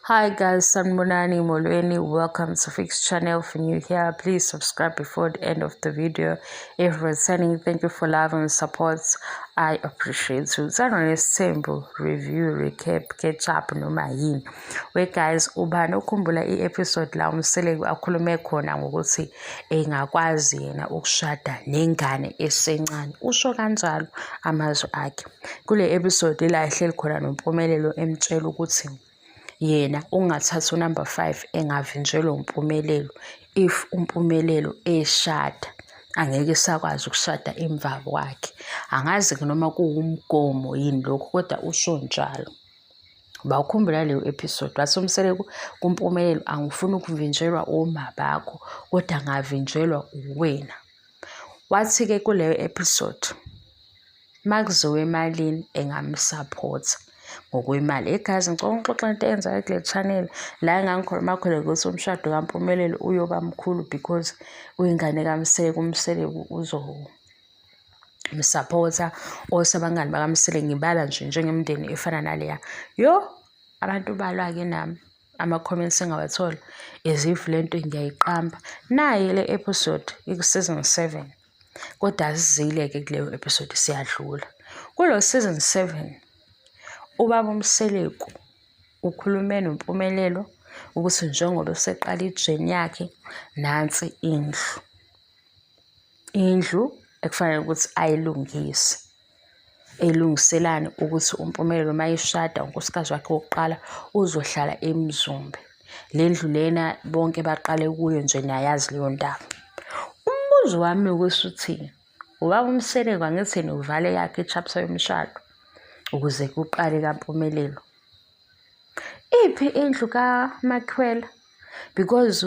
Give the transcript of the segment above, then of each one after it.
Hi guys, Sanbonani Molweni. Welcome to Fix Channel. If you're new here, please subscribe before the end of the video. If you're returning, thank you for love and support. I appreciate you. It's simple review, recap, catch up, noma yini. We guys, ubani ukhumbula i-episode la umseleki akhulume khona ngokuthi engakwazi yena ukushada nengane esencane. Usho kanjalo amazwi akhe. Kule episode la ehleli khona noMpumelelo emtshela ukuthi yena ungathatha unumber 5 engavinjelwa uMpumelelo if uMpumelelo eshada angeke sakwazi ukushada emva kwakhe. Angazi noma kuwumgomo yini lokho kodwa usho njalo. Bawukhumbula leyo episode wathi umseleki kuMpumelelo angifuni ukuvinjelwa oma bakho kodwa ngavinjelwa uwena. Wathi ke kuleyo episode makuziwe emalini engamsupport ngokwemali. Egazi ngicela ngixoxe into eyenzayo kule channel la engangikhuluma khona ukuthi umshado kaMpumelelo uyoba mkhulu because uyingane kaMseleki. UMseleki uzomsupporta osabangani bakaMseleki ngibala nje njengemndeni efana naleya. Abantu balwa-ke nami ama-comments engawathola ezif lento ngiyayiqamba. Naye le episode iku-season 7 kodwa asizile-ke kuleyo episode siyadlula. Kulo season 7 ubaba uMseleki ukhulume noMpumelelo ukuthi njengoba useqala ijeni yakhe nansi indlu ekufanele ukuthi ayilungise elungiselane ukuthi uMpumelelo mayishada unkosikazi wakhe wokuqala uzohlala eMzumbe. Le ndlu lena bonke baqale kuyo nje nayazi leyo ndaba. Umbuzo wami ukuthi ubaba uMseleki angithi novale yakhe ichapter yomshado ukuze kuqale kaMpumelelo. Iphi indlu kaMakhwela because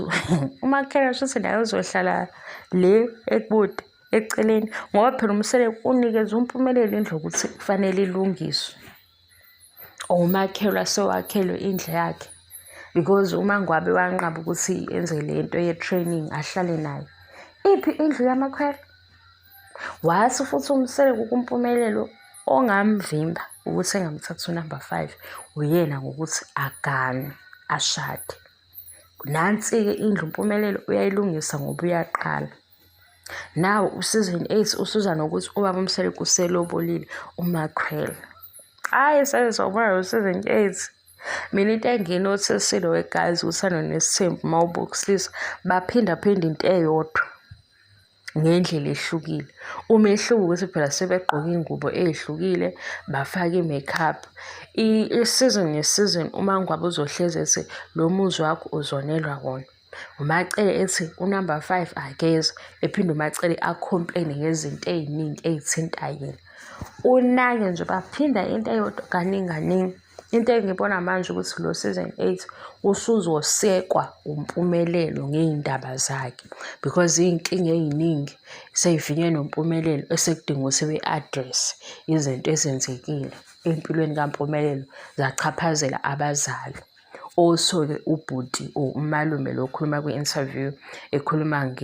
uMakhwela shothi naye uzohlala le ekude eceleni ngoba phela uMseleki unikeza uMpumelelo indlu ukuthi kufanele ilungiswe. uMakhwela sewakhelwe indlu yakhe because uma ngwabe wanqaba ukuthi enze lento ye-training ahlale nayo. Iphi indlu kaMakhwela? Wathi futhi uMseleki kuMpumelelo ongamvimba ukuthi engamthatha unumber 5 uyena ngokuthi agane ashade. Nansi-ke indlu uMpumelelo uyayilungisa ngoba uyaqala. Now useason 8 usuza nokuthi ubaba uMseleki uselobolile uMakhwela. Hayi sezobona useason 8. Mina into enginothisile weguys uthando nesithembu mawubukusisa baphinda into eyodwa ngendlela ehlukile. Umehluko ukuthi phela sebegqoka ingubo ezihlukile bafaka imakeup. Isizini nesizini uma ngwabe uzohleze ethi lo muzi wakho uzonelwa wona. Umacele ethi unumber 5 ageza ephinde umacele acomplain ngezinto eziningi ezithinta yena. Unake nje baphinda into eyodwa kaningi. Into engibona manje ukuthi lo season 8 usuzosekwa uMpumelelo ngeindaba zakhe because inkinga eziningi seyivinye noMpumelelo esekudinga ukuthi we-address izinto ezenzekile empilweni kaMpumelelo zachaphazela abazali. Also-ke ubhuti umalume lo khuluma kwi-interview ekhuluma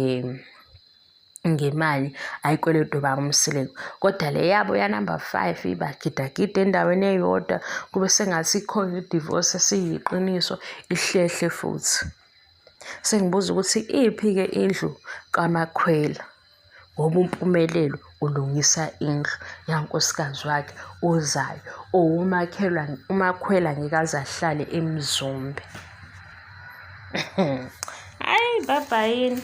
ngemali ayikweletu baba uMseleki kodwa le yabo ya number 5 ibagidagida endaweni eyodwa kube sengathi ikhona i-divorce esiyiqiniso ihlehle futhi. Sengibuza ukuthi iphi-ke indlu kaMakhwela ngoba uMpumelelo ulungisa indlu yankosikazi wakhe ozayo uMakhwela ngeke aze ahlale eMzumbe. Hayi bye bye.